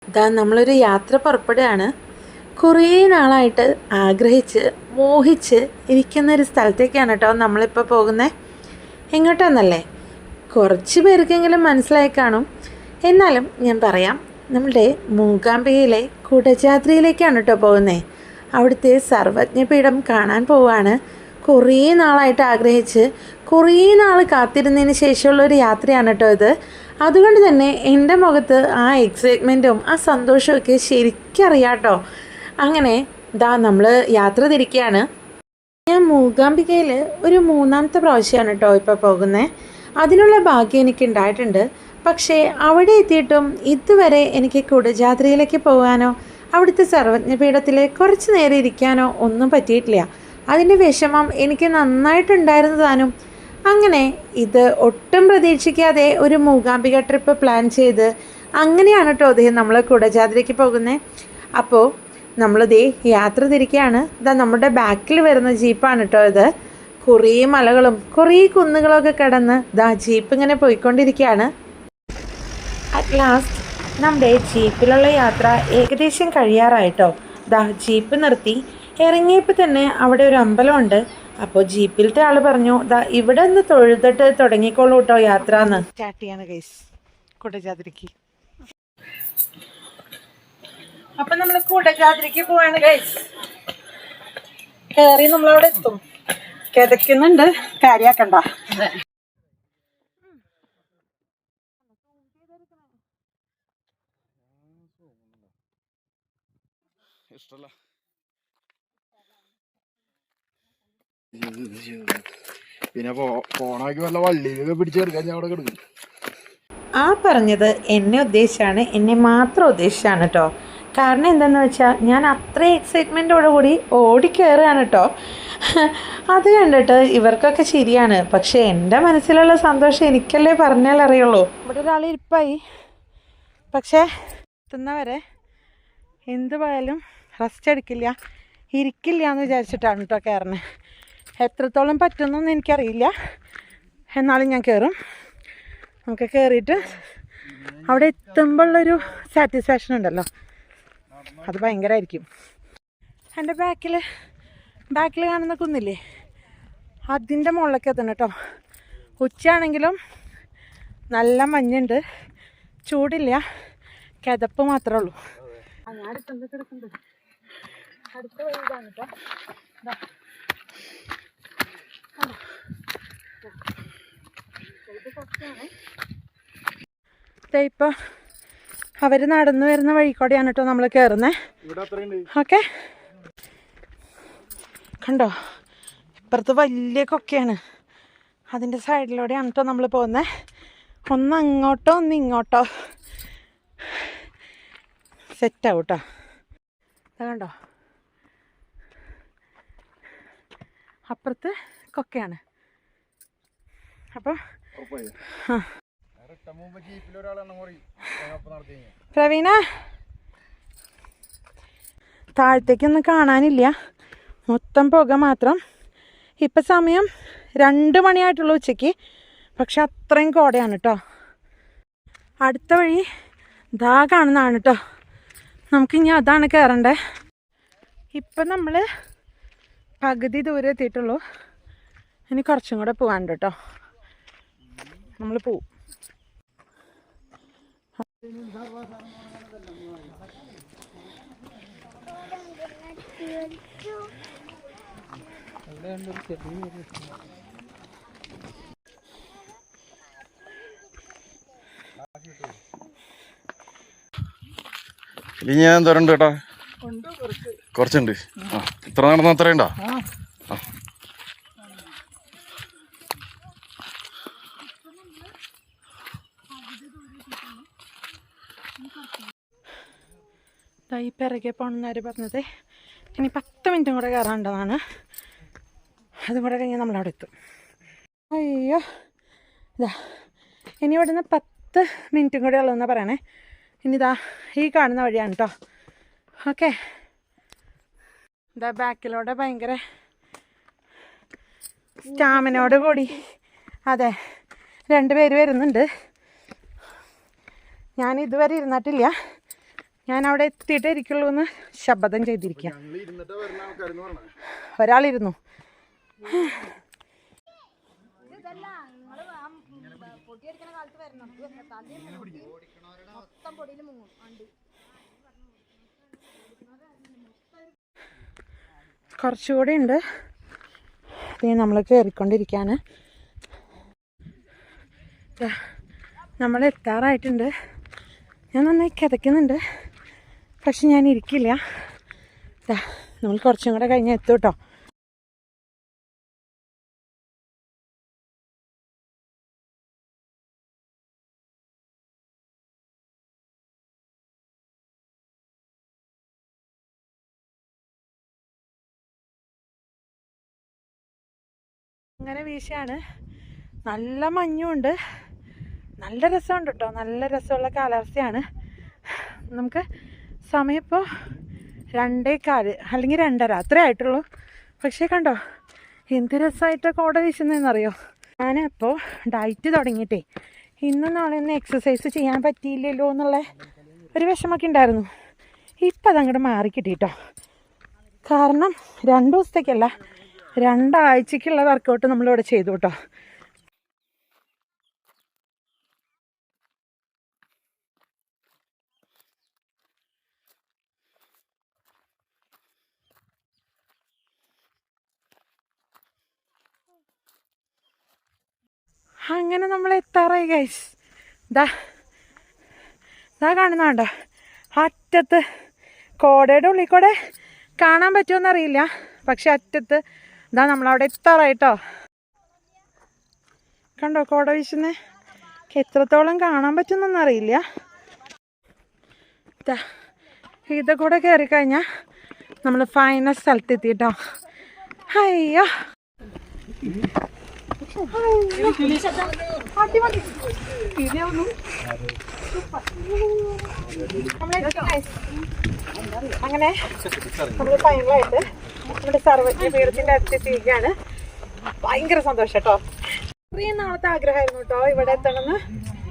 ഇതാ നമ്മളൊരു യാത്ര പുറപ്പെടുകയാണ്. കുറേ നാളായിട്ട് ആഗ്രഹിച്ച് മോഹിച്ച് ഇരിക്കുന്നൊരു സ്ഥലത്തേക്കാണ് കേട്ടോ നമ്മളിപ്പോൾ പോകുന്നത്. എങ്ങോട്ടാന്നല്ലേ കുറച്ച് പേർക്കെങ്കിലും മനസ്സിലായി കാണും. എന്നാലും ഞാൻ പറയാം, നമ്മളുടെ മൂകാംബികയിലെ കുടജാദ്രിയിലേക്കാണ് കേട്ടോ പോകുന്നത്. അവിടുത്തെ സർവജ്ഞപീഠം കാണാൻ പോവാണ്. കുറേ നാളായിട്ട് ആഗ്രഹിച്ച് കുറേ നാൾ കാത്തിരുന്നതിന് ശേഷമുള്ളൊരു യാത്രയാണ് കേട്ടോ ഇത്. അതുകൊണ്ട് തന്നെ എൻ്റെ മുഖത്ത് ആ എക്സൈറ്റ്മെൻറ്റും ആ സന്തോഷമൊക്കെ ശരിക്കറിയാം കേട്ടോ. അങ്ങനെ ഇതാ നമ്മൾ യാത്ര തിരിക്കുകയാണ്. ഞാൻ മൂകാംബികയിൽ ഒരു 3-ാമത്തെ പ്രാവശ്യമാണ് കേട്ടോ ഇപ്പോൾ പോകുന്നത്. അതിനുള്ള ഭാഗ്യം എനിക്ക് ഉണ്ടായിട്ടുണ്ട്. പക്ഷേ അവിടെ എത്തിയിട്ടും ഇതുവരെ എനിക്ക് കുടജാദ്രിയിലേക്ക് പോകാനോ അവിടുത്തെ സർവജ്ഞപീഠത്തിൽ കുറച്ച് നേരം ഇരിക്കാനോ ഒന്നും പറ്റിയിട്ടില്ല. അതിൻ്റെ വിഷമം എനിക്ക് നന്നായിട്ടുണ്ടായിരുന്നു താനും. അങ്ങനെ ഇത് ഒട്ടും പ്രതീക്ഷിക്കാതെ ഒരു മൂകാംബിക ട്രിപ്പ് പ്ലാൻ ചെയ്ത് അങ്ങനെയാണ് കേട്ടോ അദ്ദേഹം നമ്മൾ കുടജാദ്രിക്ക് പോകുന്നത്. അപ്പോൾ നമ്മളിതേ യാത്ര തിരിക്കുകയാണ്. ഇതാ നമ്മുടെ ബാക്കിൽ വരുന്ന ജീപ്പാണ് കേട്ടോ ഇത്. കുറേ മലകളും കുറേ കുന്നുകളൊക്കെ കടന്ന് ഇതാ ജീപ്പ് ഇങ്ങനെ പോയിക്കൊണ്ടിരിക്കുകയാണ്. അറ്റ് ലാസ്റ്റ് നമ്മുടെ ജീപ്പിലുള്ള യാത്ര ഏകദേശം കഴിയാറായിട്ടോ. ദാ ജീപ്പ് നിർത്തി ഇറങ്ങിയപ്പോൾ തന്നെ അവിടെ ഒരു അമ്പലമുണ്ട്. അപ്പോൾ ജീപ്പിലത്തെ ആൾ പറഞ്ഞു, ദാ ഇവിടെ ഒന്ന് തൊഴുതിട്ട് തുടങ്ങിക്കോളൂ കേട്ടോ യാത്ര എന്ന്. സ്റ്റാർട്ട് ചെയ്യാണ് ഗൈസ് കുടജാദ്രിക്ക്. അപ്പൊ നമ്മൾ കുടജാദ്രിക്ക് പോവാണ് ഗൈസ്. കയറി നമ്മളവിടെ എത്തും. കിതക്കുന്നുണ്ട്, കാര്യാക്കണ്ട. ഇഷ്ടല്ല. പിന്നെ ഫോണാക്കി വല്ല വള്ളിയിലൊക്കെ പിടിച്ചെടുക്കാൻ ഞാൻ അവിടെ കിടക്കും. ആ പറഞ്ഞത് എന്നെ ഉദ്ദേശിച്ചാണ്, എന്നെ മാത്രം ഉദ്ദേശിച്ചാണ് കേട്ടോ. കാരണം എന്താണെന്ന് വെച്ചാൽ ഞാൻ അത്ര എക്സൈറ്റ്മെൻറ്റോടുകൂടി ഓടിക്കയറുകയാണ് കേട്ടോ. അത് കണ്ടിട്ട് ഇവർക്കൊക്കെ ശരിയാണ്. പക്ഷേ എൻ്റെ മനസ്സിലുള്ള സന്തോഷം എനിക്കല്ലേ പറഞ്ഞാൽ അറിയുള്ളൂ. ഇവിടെ ഒരാൾ ഇരിപ്പായി. പക്ഷേ എത്തുന്നവരെ എന്ത് പോയാലും റെസ്റ്റ് എടുക്കില്ല, ഇരിക്കില്ല എന്ന് വിചാരിച്ചിട്ടാണ് കേട്ടോ കയറുന്നത്. എത്രത്തോളം പറ്റുന്നൊന്നും എനിക്കറിയില്ല, എന്നാലും ഞാൻ കയറും. നമുക്ക് കയറിയിട്ട് അവിടെ എത്തുമ്പോഴുള്ളൊരു സാറ്റിസ്ഫാക്ഷൻ ഉണ്ടല്ലോ, അത് ഭയങ്കരമായിരിക്കും. എൻ്റെ ബാക്കിൽ കാണുന്ന കുന്നില്ലേ, അതിൻ്റെ മുകളിലേക്ക് എത്തണം കേട്ടോ. ഉച്ചയാണെങ്കിലും നല്ല മഞ്ഞുണ്ട്, ചൂടില്ല, കിതപ്പ് മാത്രമേ ഉള്ളൂ. ഞാൻ കിടക്കുന്നുണ്ട്. അടുത്ത വഴി ഇതാണ് കേട്ടോ. ഇപ്പോൾ അവർ നടന്നു വരുന്ന വഴിക്കൂടെയാണ് കേട്ടോ നമ്മൾ കയറുന്നത്. ഓക്കെ, കണ്ടോ ഇപ്പുറത്ത് വലിയ കൊക്കയാണ്, അതിൻ്റെ സൈഡിലൂടെയാണ് കേട്ടോ നമ്മൾ പോകുന്നത്. ഒന്ന് അങ്ങോട്ടോ ഒന്ന് ഇങ്ങോട്ടോ സെറ്റാവും കേട്ടോ. കണ്ടോ അപ്പുറത്ത് കൊക്കയാണ്. അപ്പോൾ പ്രവീണ, താഴത്തേക്കൊന്നും കാണാനില്ല, മൊത്തം പുക മാത്രം. ഇപ്പം സമയം 2 മണിയായിട്ടുള്ള ഉച്ചയ്ക്ക്, പക്ഷെ അത്രയും കോടയാണ് കേട്ടോ. അടുത്ത വഴി ദാ കാണുന്നതാണ് കേട്ടോ. നമുക്കിനി അതാണ് കയറണ്ടേ. ഇപ്പം നമ്മൾ പകുതി ദൂരം എത്തിയിട്ടുള്ളൂ. ഇനി കുറച്ചും കൂടെ പോകാനുണ്ട് കേട്ടോ. നമ്മൾ പോവും. ഇനി ഞാൻ എന്തോരണ്ട് കേട്ടാ, കുറച്ചുണ്ട്. ആ ഇത്ര നടന്ന അത്രയുണ്ടോ? ഈ പിറകെ പോണെന്നാര് പറഞ്ഞത് ഇനി 10 മിനിറ്റും കൂടെ കയറാണ്ടതാണ്. അതും കൂടെ കഴിഞ്ഞാൽ നമ്മളവിടെ എത്തും. അയ്യോ, ഇതാ ഇനി ഇവിടുന്ന് 10 മിനിറ്റും കൂടെ ഉള്ളതെന്നാണ് പറയണേ. ഇനിതാ ഈ കാണുന്ന വഴിയാണ് കേട്ടോ. ഓക്കെ, ഇതാ ബാക്കിലൂടെ ഭയങ്കര സ്റ്റാമിനോട് കൂടി, അതെ 2 പേര് വരുന്നുണ്ട്. ഞാൻ ഇതുവരെ ഇരുന്നിട്ടില്ല, ഞാൻ അവിടെ എത്തിയിട്ടേ ഇരിക്കുള്ളൂ എന്ന് ശപഥം ചെയ്തിരിക്കുക. ഞങ്ങൾ ഇരുന്നിട്ട് വരുന്ന ആൾക്കാരെന്ന് പറഞ്ഞത്. ഒരാളിരുന്നു. കുറച്ചുകൂടി ഉണ്ട്. നമ്മൾ കയറിക്കൊണ്ടിരിക്കുകയാണ്. നമ്മൾ എത്താറായിട്ടുണ്ട്. ഞാൻ നന്നായി കിതയ്ക്കുന്നുണ്ട്, പക്ഷെ ഞാൻ ഇരിക്കില്ല. നമ്മൾ കുറച്ചും കൂടെ കഴിഞ്ഞ് എത്തും കേട്ടോ. അങ്ങനെ വീശിയാണ്. നല്ല മഞ്ഞുണ്ട്, നല്ല രസമുണ്ട് കേട്ടോ. നല്ല രസമുള്ള കാലാവസ്ഥയാണ്. നമുക്ക് സമയം ഇപ്പോൾ 2:15 അല്ലെങ്കിൽ 2:30 അത്രേ ആയിട്ടുള്ളൂ. പക്ഷേ കണ്ടോ എന്ത് രസമായിട്ട് കോട വീശുന്നതെന്നറിയോ. ഞാനപ്പോൾ ഡയറ്റ് തുടങ്ങിയിട്ടേ ഇന്നും നാളെ ഒന്നും എക്സസൈസ് ചെയ്യാൻ പറ്റിയില്ലല്ലോ എന്നുള്ള ഒരു വിഷമമൊക്കെ ഉണ്ടായിരുന്നു. ഇപ്പം അതങ്ങോട്ട് മാറിക്കിട്ടിട്ടോ. കാരണം 2 ദിവസത്തേക്കല്ല, 2 ആഴ്ചക്കുള്ള വർക്കൗട്ട് നമ്മളിവിടെ ചെയ്തു കേട്ടോ. അങ്ങനെ നമ്മൾ എത്താറായി ഗൈസ്. ദാ കാണുന്നുണ്ടോ അറ്റത്ത് കോടയുടെ ഉള്ളിൽ കൂടെ കാണാൻ പറ്റുമോയെന്നറിയില്ല, പക്ഷെ അറ്റത്ത് നമ്മളവിടെ എത്താറായിട്ടോ. കണ്ടോ കോട വീശുന്നേ? എത്രത്തോളം കാണാൻ പറ്റുമെന്നൊന്നറിയില്ല. ഇത് കൂടെ കയറിക്കഴിഞ്ഞാൽ നമ്മൾ ഫൈനൽ സ്ഥലത്തെത്തിട്ടോ. അയ്യോ അങ്ങനെ നമ്മൾ ഫൈനലായിട്ട് നമ്മുടെ സർവ്വജ്ഞ പീഠത്തിൻ്റെ അടുത്തെത്തിയിരിക്കുകയാണ്. ഭയങ്കര സന്തോഷം കേട്ടോ. ഇത്രയും നാളത്തെ ആഗ്രഹമായിരുന്നു കേട്ടോ ഇവിടെ എത്തണമെന്ന്.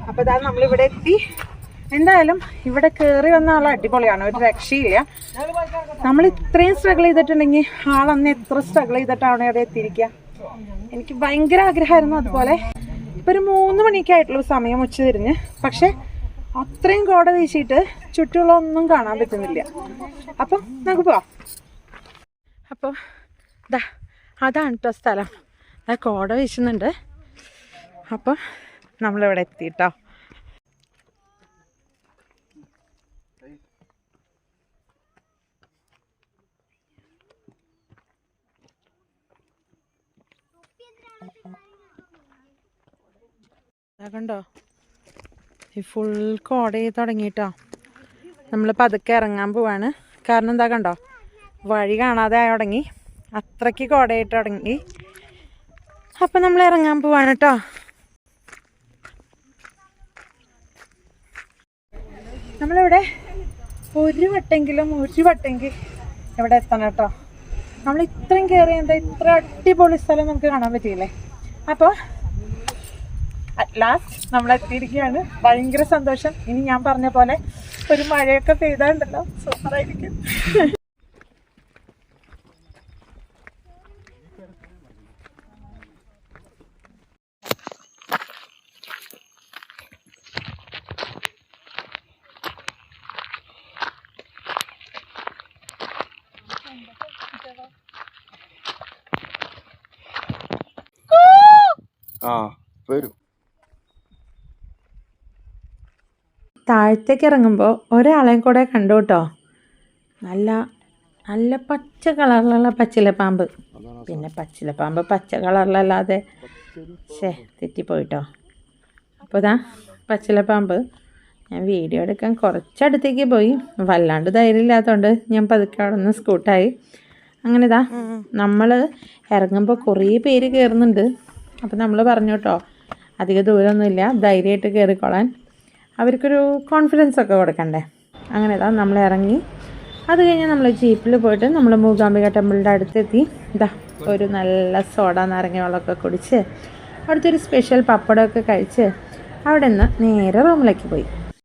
അപ്പോൾ ഇതാ നമ്മളിവിടെ എത്തി. എന്തായാലും ഇവിടെ കയറി വന്ന ആൾ അടിപൊളിയാണ്, ഒരു രക്ഷയില്ല. നമ്മൾ ഇത്രയും സ്ട്രഗിൾ ചെയ്തിട്ടുണ്ടെങ്കിൽ ആളന്ന് എത്ര സ്ട്രഗിൾ ചെയ്തിട്ടാണ് ഇവിടെ എത്തിയിരിക്കുക. എനിക്ക് ഭയങ്കര ആഗ്രഹമായിരുന്നു. അതുപോലെ ഇപ്പോൾ ഒരു 3 മണിയൊക്കെ ആയിട്ടുള്ളൂ സമയം, ഉച്ച തിരിഞ്ഞ്. പക്ഷെ അത്രയും കോട വീശിയിട്ട് ചുറ്റുമുള്ളൊന്നും കാണാൻ പറ്റുന്നില്ല. അപ്പം നമുക്ക് പോവാം. അപ്പോൾ അതാണ് കേട്ടോ സ്ഥലം. കോട വീശുന്നുണ്ട്. അപ്പം നമ്മളിവിടെ എത്തിട്ടോ. കണ്ടോ ഈ ഫുൾ കോട തുടങ്ങിയിട്ടോ. നമ്മൾ പതുക്കെ ഇറങ്ങാൻ പോവാണ്. കാരണം എന്താ കണ്ടോ വഴി കാണാതെ ആയി തുടങ്ങി, അത്രയ്ക്ക് കോടയായിട്ട് തുടങ്ങി. അപ്പം നമ്മൾ ഇറങ്ങാൻ പോവാണ് കേട്ടോ. നമ്മളിവിടെ ഒരു വട്ടെങ്കിലും ഇവിടെ എത്തണം കേട്ടോ. നമ്മൾ ഇത്രയും കയറി എന്താ ഇത്ര അടിപൊളി സ്ഥലം നമുക്ക് കാണാൻ പറ്റിയില്ലേ. അപ്പോൾ അറ്റ് ലാസ്റ്റ് നമ്മൾ എത്തിയിരിക്കുകയാണ്. ഭയങ്കര സന്തോഷം. ഇനി ഞാൻ പറഞ്ഞ പോലെ ഒരു മഴയൊക്കെ പെയ്താണ്ടല്ലോ സൂപ്പറായിരിക്കും. വരൂ. താഴത്തേക്ക് ഇറങ്ങുമ്പോൾ ഒരാളെയും കൂടെ കണ്ടു കേട്ടോ. നല്ല പച്ച കളറിലുള്ള പച്ചിലപ്പാമ്പ്. പിന്നെ പച്ചിലപ്പാമ്പ് പച്ച കളറിലല്ലാതെ തെറ്റിപ്പോയിട്ടോ. അപ്പോൾ പച്ചിലപ്പാമ്പ് ഞാൻ വീഡിയോ എടുക്കാൻ കുറച്ചടുത്തേക്ക് പോയി. വല്ലാണ്ട് ധൈര്യമില്ലാത്തതുകൊണ്ട് ഞാൻ പതുക്കെ അവിടെ നിന്ന് സ്കൂട്ടായി. അങ്ങനെ നമ്മൾ ഇറങ്ങുമ്പോൾ കുറേ പേര് കയറുന്നുണ്ട്. അപ്പോൾ നമ്മൾ പറഞ്ഞു കേട്ടോ അധിക ദൂരമൊന്നുമില്ല, ധൈര്യമായിട്ട് കയറിക്കൊള്ളാൻ. അവർക്കൊരു കോൺഫിഡൻസ് ഒക്കെ കൊടുക്കണ്ടേ. അങ്ങനെ നമ്മൾ ഇറങ്ങി. അത് കഴിഞ്ഞ് നമ്മൾ ജീപ്പിൽ പോയിട്ട് നമ്മൾ മൂകാംബിക ടെമ്പിളിൻ്റെ അടുത്തെത്തി. ഒരു നല്ല സോഡ നാരങ്ങ വെള്ളമൊക്കെ കുടിച്ച് അവിടുത്തെ ഒരു സ്പെഷ്യൽ പപ്പടമൊക്കെ കഴിച്ച് അവിടെ നിന്ന് നേരെ റൂമിലേക്ക് പോയി.